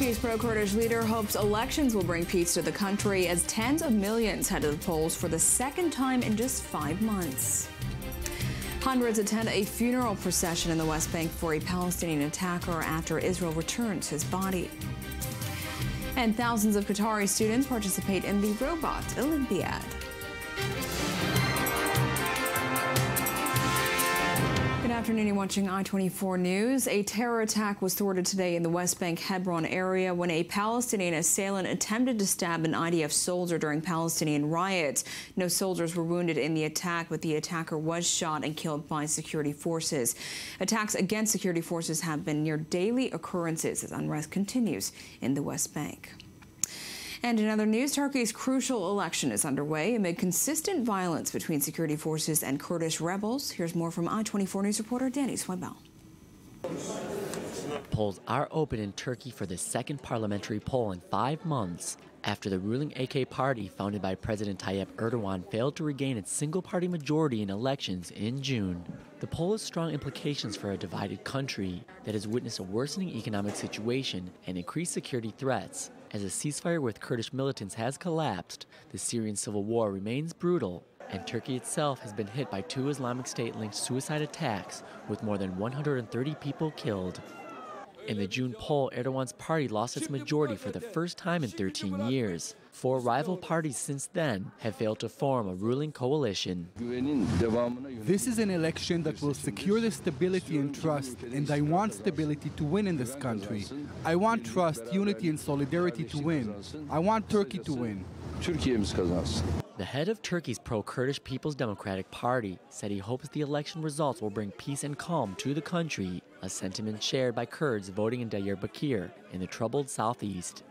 Turkey's pro-Kurdish leader hopes elections will bring peace to the country as tens of millions head to the polls for the second time in just 5 months. Hundreds attend a funeral procession in the West Bank for a Palestinian attacker after Israel returns his body. And thousands of Qatari students participate in the Robot Olympiad. Good afternoon, you're watching I-24 News. A terror attack was thwarted today in the West Bank Hebron area when a Palestinian assailant attempted to stab an IDF soldier during Palestinian riots. No soldiers were wounded in the attack, but the attacker was shot and killed by security forces. Attacks against security forces have been near daily occurrences as unrest continues in the West Bank. And in other news, Turkey's crucial election is underway amid consistent violence between security forces and Kurdish rebels. Here's more from I-24 News reporter Danny Swibel. Polls are open in Turkey for the second parliamentary poll in 5 months after the ruling AK party, founded by President Tayyip Erdogan, failed to regain its single-party majority in elections in June. The poll has strong implications for a divided country that has witnessed a worsening economic situation and increased security threats. As a ceasefire with Kurdish militants has collapsed, the Syrian civil war remains brutal, and Turkey itself has been hit by 2 Islamic State-linked suicide attacks with more than 130 people killed. In the June poll, Erdogan's party lost its majority for the first time in 13 years. 4 rival parties since then have failed to form a ruling coalition. This is an election that will secure the stability and trust, and I want stability to win in this country. I want trust, unity and solidarity to win. I want Turkey to win. The head of Turkey's pro-Kurdish People's Democratic Party said he hopes the election results will bring peace and calm to the country, a sentiment shared by Kurds voting in Diyarbakir in the troubled southeast.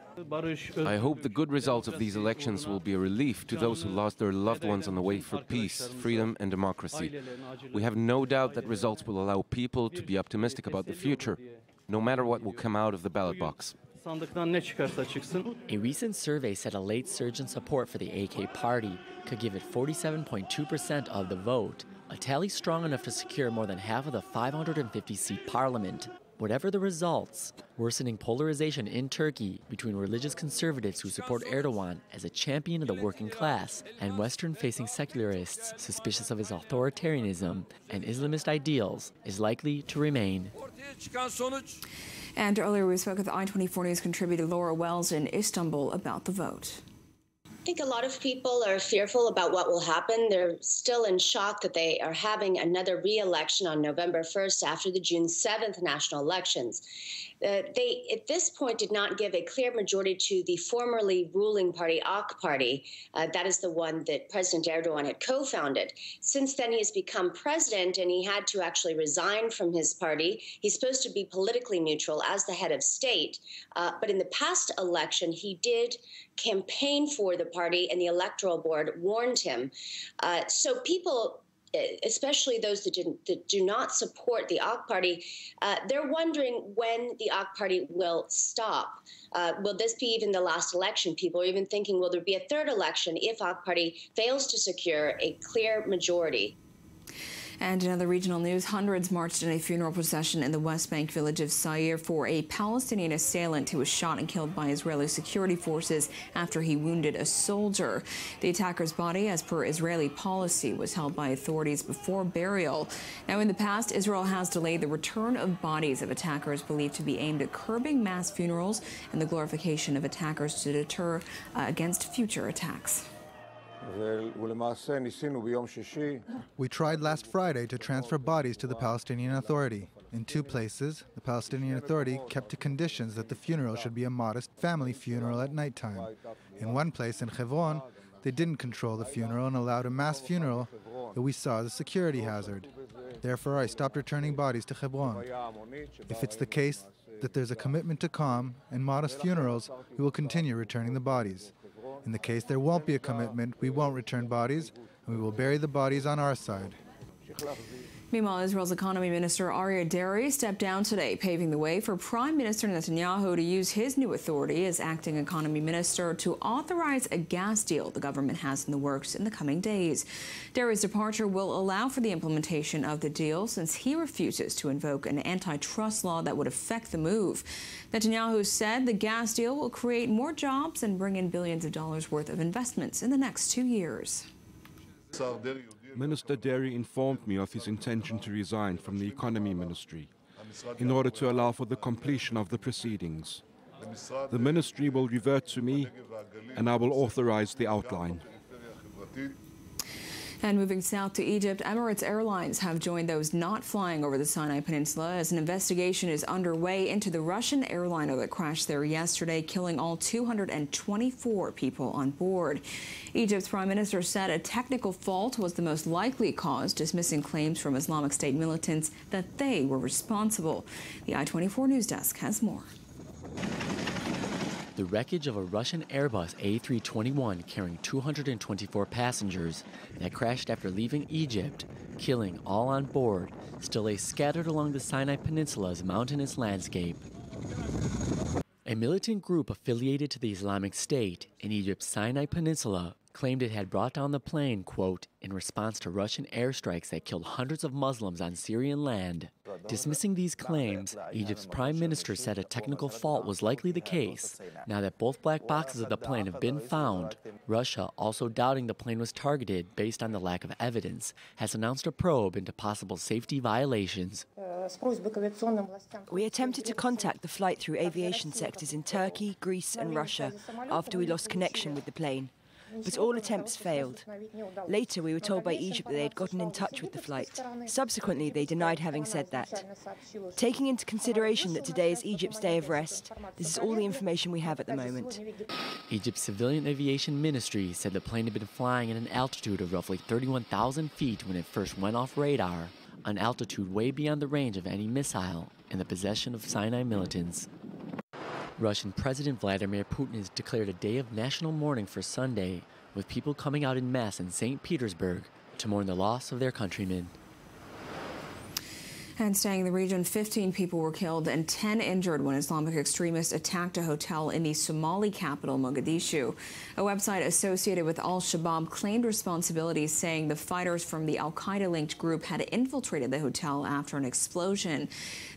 I hope the good results of these elections will be a relief to those who lost their loved ones on the way for peace, freedom and democracy. We have no doubt that results will allow people to be optimistic about the future, no matter what will come out of the ballot box. A recent survey said a late surge in support for the AK party could give it 47.2% of the vote, a tally strong enough to secure more than half of the 550-seat parliament. Whatever the results, worsening polarization in Turkey between religious conservatives who support Erdogan as a champion of the working class and Western-facing secularists suspicious of his authoritarianism and Islamist ideals is likely to remain. And earlier we spoke with I-24 News contributor Laura Wells in Istanbul about the vote. I think a lot of people are fearful about what will happen. They're still in shock that they are having another re-election on November 1st after the June 7th national elections. They, at this point, did not give a clear majority to the formerly ruling party, AK Party. That is the one that President Erdogan had co-founded. Since then, he has become president, and he had to actually resign from his party. He's supposed to be politically neutral as the head of state. But in the past election, he did campaign for the party, and the Electoral Board warned him. So people, especially those that do not support the AK Party, they're wondering when the AK Party will stop. Will this be even the last election? People are even thinking, will there be a third election if AK Party fails to secure a clear majority? And in other regional news, hundreds marched in a funeral procession in the West Bank village of Sair for a Palestinian assailant who was shot and killed by Israeli security forces after he wounded a soldier. The attacker's body, as per Israeli policy, was held by authorities before burial. Now, in the past, Israel has delayed the return of bodies of attackers believed to be aimed at curbing mass funerals and the glorification of attackers to deter against future attacks. We tried last Friday to transfer bodies to the Palestinian Authority. In 2 places, the Palestinian Authority kept to conditions that the funeral should be a modest family funeral at nighttime. In 1 place, in Hebron, they didn't control the funeral and allowed a mass funeral that we saw as a security hazard. Therefore, I stopped returning bodies to Hebron. If it's the case that there's a commitment to calm and modest funerals, we will continue returning the bodies. In the case there won't be a commitment, we won't return bodies, and we will bury the bodies on our side. Meanwhile, Israel's economy minister Aryeh Deri stepped down today, paving the way for Prime Minister Netanyahu to use his new authority as acting economy minister to authorize a gas deal the government has in the works in the coming days. Deri's departure will allow for the implementation of the deal since he refuses to invoke an antitrust law that would affect the move. Netanyahu said the gas deal will create more jobs and bring in billions of dollars worth of investments in the next 2 years. Minister Deri informed me of his intention to resign from the Economy Ministry in order to allow for the completion of the proceedings. The ministry will revert to me and I will authorize the outline. And moving south to Egypt, Emirates Airlines have joined those not flying over the Sinai Peninsula as an investigation is underway into the Russian airliner that crashed there yesterday, killing all 224 people on board. Egypt's prime minister said a technical fault was the most likely cause, dismissing claims from Islamic State militants that they were responsible. The I-24 News Desk has more. The wreckage of a Russian Airbus A321 carrying 224 passengers that crashed after leaving Egypt, killing all on board, still lay scattered along the Sinai Peninsula's mountainous landscape. A militant group affiliated to the Islamic State in Egypt's Sinai Peninsula claimed it had brought down the plane, quote, in response to Russian airstrikes that killed hundreds of Muslims on Syrian land. Dismissing these claims, Egypt's prime minister said a technical fault was likely the case. Now that both black boxes of the plane have been found, Russia, also doubting the plane was targeted based on the lack of evidence, has announced a probe into possible safety violations. We attempted to contact the flight through aviation sectors in Turkey, Greece and Russia after we lost connection with the plane. But all attempts failed. Later, we were told by Egypt that they had gotten in touch with the flight. Subsequently, they denied having said that. Taking into consideration that today is Egypt's day of rest, this is all the information we have at the moment. Egypt's Civilian Aviation Ministry said the plane had been flying at an altitude of roughly 31,000 feet when it first went off radar, an altitude way beyond the range of any missile in the possession of Sinai militants. Russian President Vladimir Putin has declared a day of national mourning for Sunday, with people coming out en masse in St. Petersburg to mourn the loss of their countrymen. And staying in the region, 15 people were killed and 10 injured when Islamic extremists attacked a hotel in the Somali capital, Mogadishu. A website associated with al-Shabaab claimed responsibility, saying the fighters from the al-Qaeda-linked group had infiltrated the hotel after an explosion.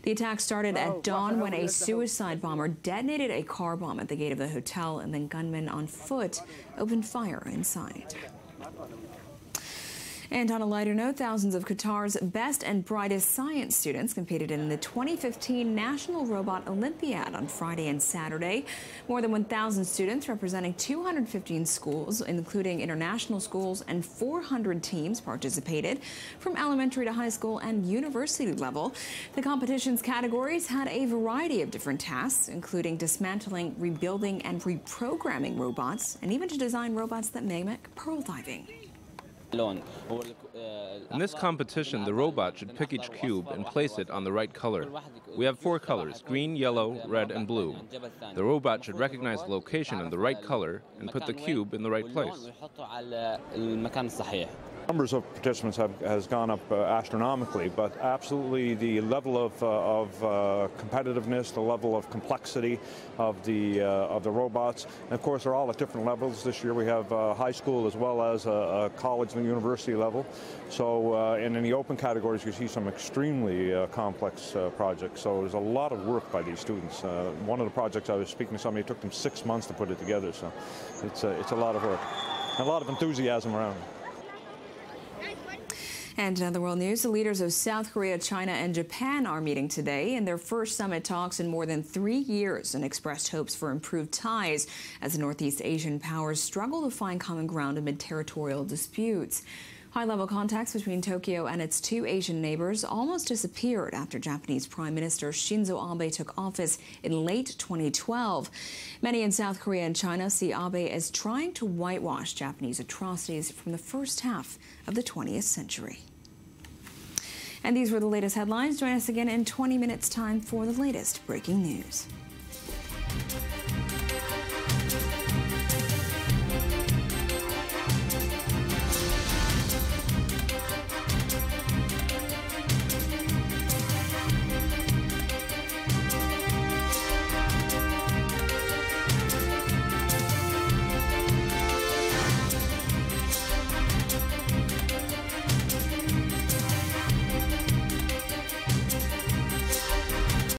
The attack started at dawn when a suicide bomber detonated a car bomb at the gate of the hotel, and then gunmen on foot opened fire inside. And on a lighter note, thousands of Qatar's best and brightest science students competed in the 2015 National Robot Olympiad on Friday and Saturday. More than 1,000 students representing 215 schools, including international schools, and 400 teams participated from elementary to high school and university level. The competition's categories had a variety of different tasks, including dismantling, rebuilding, and reprogramming robots, and even to design robots that mimic pearl diving. In this competition, the robot should pick each cube and place it on the right color. We have 4 colors: green, yellow, red, and blue. The robot should recognize the location in the right color and put the cube in the right place. Numbers of participants has gone up astronomically, but absolutely the level of competitiveness, the level of complexity of the robots, and of course they're all at different levels. This year we have high school as well as a college and university level. So and in the open categories you see some extremely complex projects. So there's a lot of work by these students. One of the projects I was speaking to somebody, it took them 6 months to put it together. So it's a lot of work, and a lot of enthusiasm around it. And in other world news, the leaders of South Korea, China, and Japan are meeting today in their first summit talks in more than 3 years and expressed hopes for improved ties as the Northeast Asian powers struggle to find common ground amid territorial disputes. High-level contacts between Tokyo and its 2 Asian neighbors almost disappeared after Japanese Prime Minister Shinzo Abe took office in late 2012. Many in South Korea and China see Abe as trying to whitewash Japanese atrocities from the first half of the 20th century. And these were the latest headlines. Join us again in 20 minutes' time for the latest breaking news.